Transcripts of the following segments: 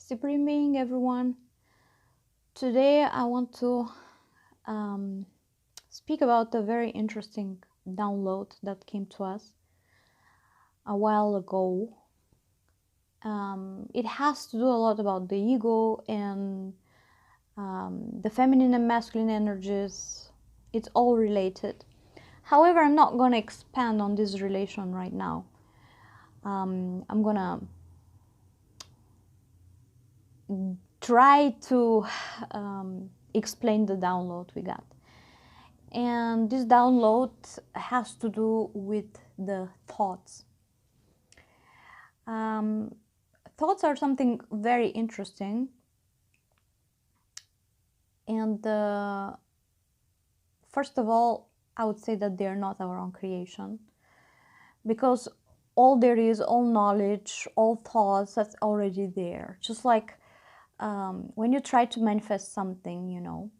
Supreme Being, everyone. Today I want to speak about a very interesting download that came to us a while ago. It has to do a lot about the ego and the feminine and masculine energies. It's all related. However, I'm not going to expand on this relation right now. I'm going to try to explain the download we got. And this download has to do with the thoughts. Thoughts are something very interesting. And first of all, I would say that they're not our own creation. Because all there is, all knowledge, all thoughts, that's already there. Just like when you try to manifest something, you know,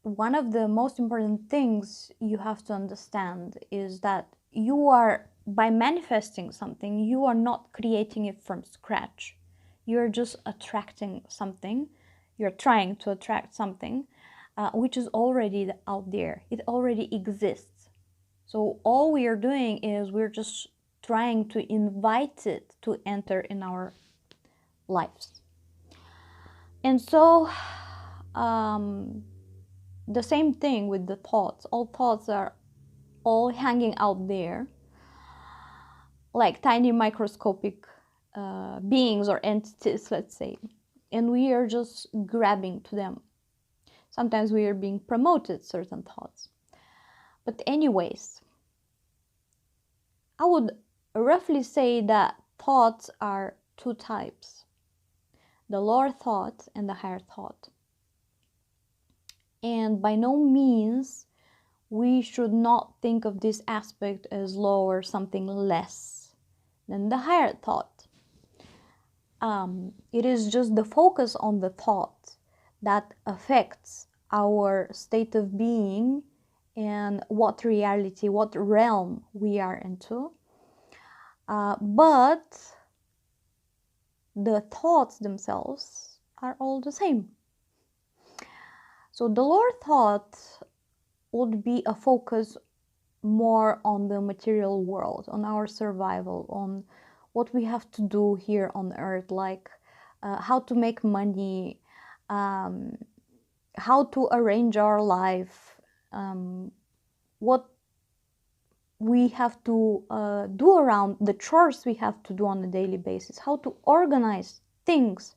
one of the most important things you have to understand is that you are, by manifesting something, you are not creating it from scratch. You're just attracting something. You're trying to attract something which is already out there. It already exists. So all we are doing is we're just trying to invite it to enter in our lives. And so the same thing with the thoughts. All thoughts are all hanging out there like tiny microscopic beings or entities, let's say. And we are just grabbing to them. Sometimes we are being promoted certain thoughts. But anyways, I would roughly say that thoughts are two types. The lower thought and the higher thought. And by no means we should not think of this aspect as low or something less than the higher thought. It is just the focus on the thought that affects our state of being and what reality, what realm we are into. But the thoughts themselves are all the same. So the lower thought would be a focus more on the material world, on our survival, on what we have to do here on earth, like how to make money, how to arrange our life, what we have to do around the chores we have to do on a daily basis, how to organize things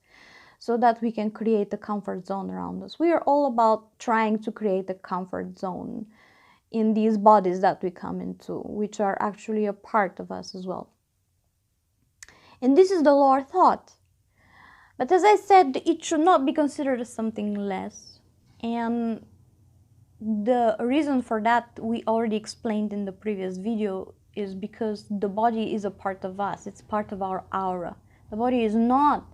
so that we can create a comfort zone around us. We are all about trying to create a comfort zone in these bodies that we come into, which are actually a part of us as well. And this is the lower thought. But as I said, it should not be considered as something less. And the reason for that we already explained in the previous video is because the body is a part of us. It's part of our aura. The body is not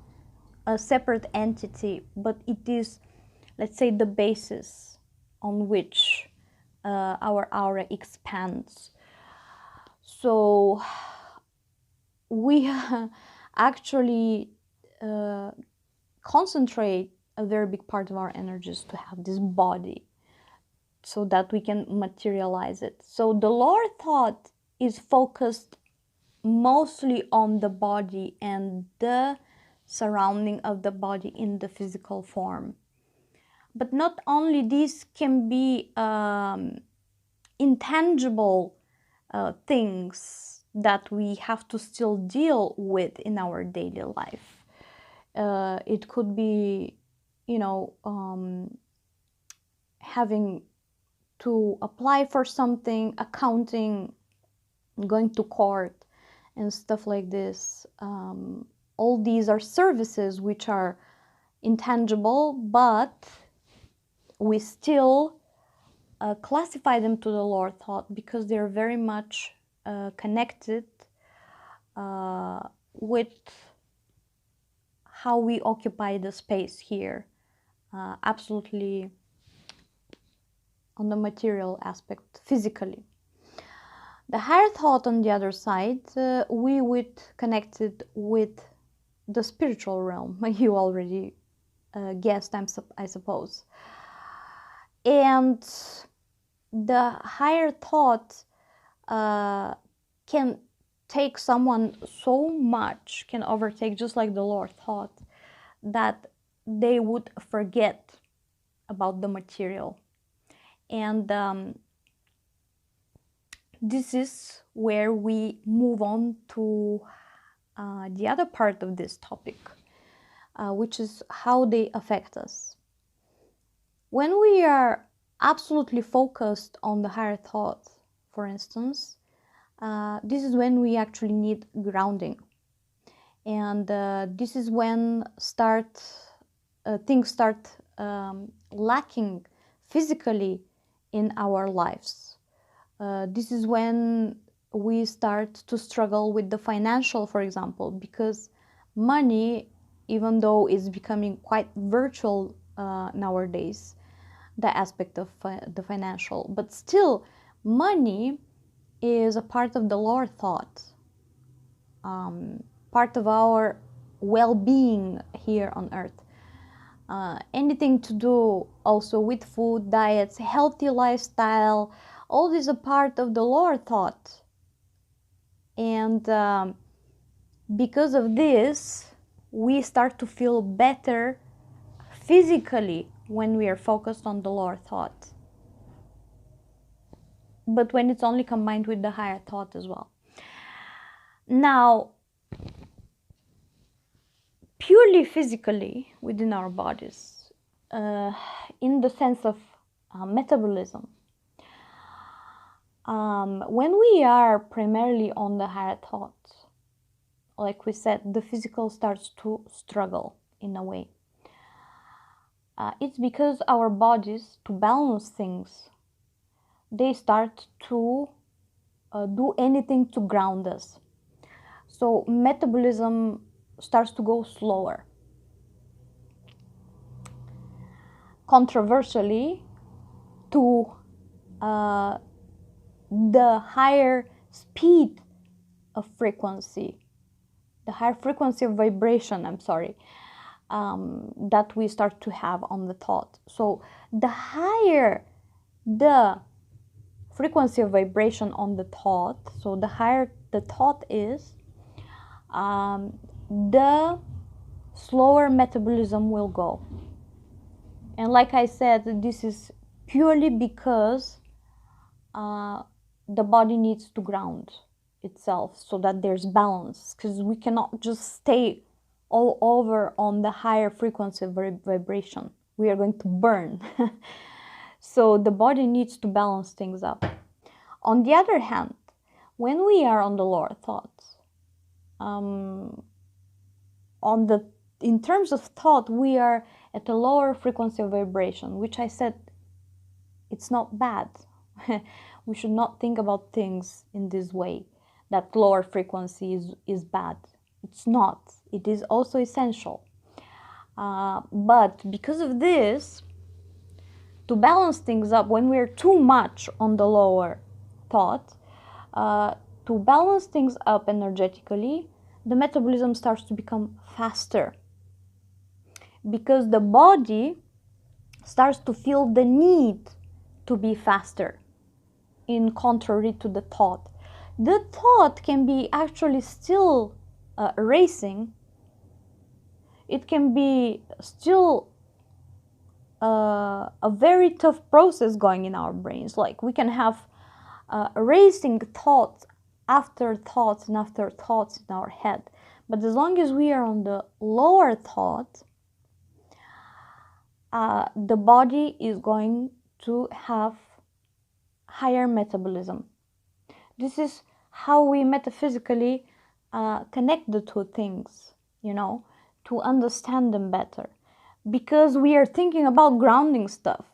a separate entity, but it is, let's say, the basis on which our aura expands. So we actually concentrate a very big part of our energies to have this body so that we can materialize it. So the lower thought is focused mostly on the body and the surrounding of the body in the physical form. But not only this can be intangible things that we have to still deal with in our daily life. It could be, you know, having to apply for something, accounting, going to court, and stuff like this. All these are services which are intangible, but we still classify them to the lower thought because they're very much connected with how we occupy the space here, absolutely on the material aspect, physically. The higher thought, on the other side, we would connect it with the spiritual realm. You already guessed, I suppose. And the higher thought can take someone so much, can overtake, just like the lower thought, that they would forget about the material. And this is where we move on to the other part of this topic, which is how they affect us. When we are absolutely focused on the higher thought, for instance, this is when we actually need grounding. And this is when things start lacking physically in our lives. This is when we start to struggle with the financial, for example, because money, even though it's becoming quite virtual nowadays, the aspect of the financial, but still money is a part of the lower thought, part of our well-being here on earth. Anything to do also with food, diets, healthy lifestyle, all this is a part of the lower thought. And because of this, we start to feel better physically when we are focused on the lower thought. But when it's only combined with the higher thought as well. Now, purely physically within our bodies, in the sense of metabolism, when we are primarily on the higher thought, like we said, the physical starts to struggle in a way. It's because our bodies, to balance things, they start to do anything to ground us. So metabolism starts to go slower. Controversially, to the higher speed of frequency, the higher frequency of vibration, that we start to have on the thought. So the higher the frequency of vibration on the thought, so the higher the thought is, the slower metabolism will go. And like I said, this is purely because the body needs to ground itself so that there's balance, because we cannot just stay all over on the higher frequency of vibration. We are going to burn. So the body needs to balance things up. On the other hand, when we are on the lower thoughts, in terms of thought, we are at a lower frequency of vibration, which I said, it's not bad. We should not think about things in this way, that lower frequency is bad. It's not. It is also essential. But because of this, to balance things up, when we're too much on the lower thought, to balance things up energetically, the metabolism starts to become faster, because the body starts to feel the need to be faster, in contrary to the thought. The thought can be actually still racing. It can be still a very tough process going in our brains. Like we can have racing thoughts after thoughts and after thoughts in our head. But as long as we are on the lower thought, the body is going to have higher metabolism. This is how we metaphysically connect the two things, to understand them better. Because we are thinking about grounding stuff.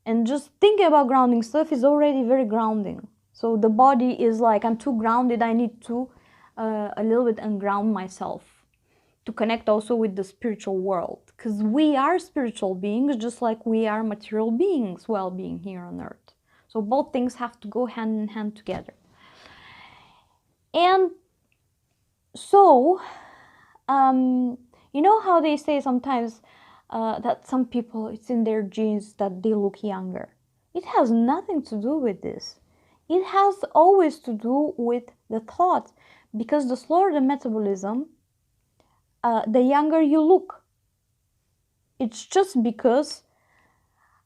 And just thinking about grounding stuff is already very grounding. So the body is like, I'm too grounded, I need to a little bit unground myself to connect also with the spiritual world. Because we are spiritual beings, just like we are material beings, well-being here on earth. So both things have to go hand in hand together. And so You know how they say sometimes that some people, it's in their genes that they look younger. It has nothing to do with this. It has always to do with the thought, because the slower the metabolism, the younger you look. It's just because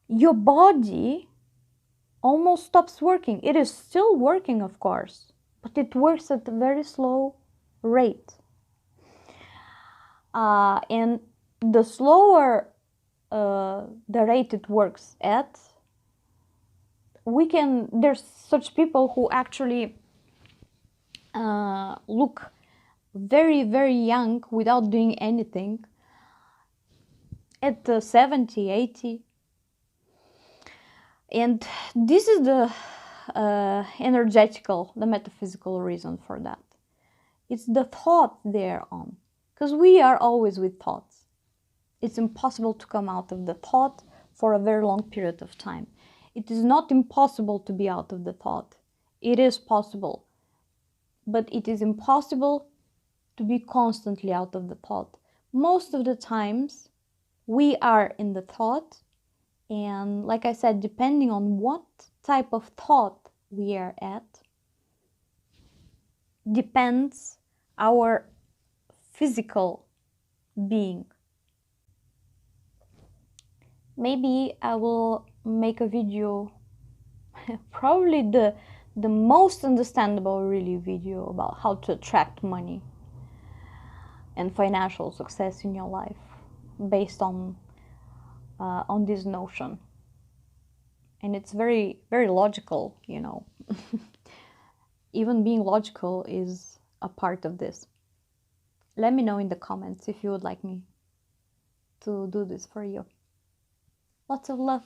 your body almost stops working. It is still working, of course, but it works at a very slow rate. And the slower the rate it works at, there's such people who actually look very, very young without doing anything at 70, 80. And this is the energetical, the metaphysical reason for that. It's the thought they're on, because we are always with thoughts. It's impossible to come out of the thought for a very long period of time. It is not impossible to be out of the thought. It is possible, but it is impossible to be constantly out of the thought. Most of the times we are in the thought, and like I said, depending on what type of thought we are at, depends our physical being. Maybe I will make a video, probably the most understandable really video, about how to attract money and financial success in your life based on this notion. And it's very, very logical, you know. Even being logical is a part of this. Let me know in the comments if you would like me to do this for you. Lots of love.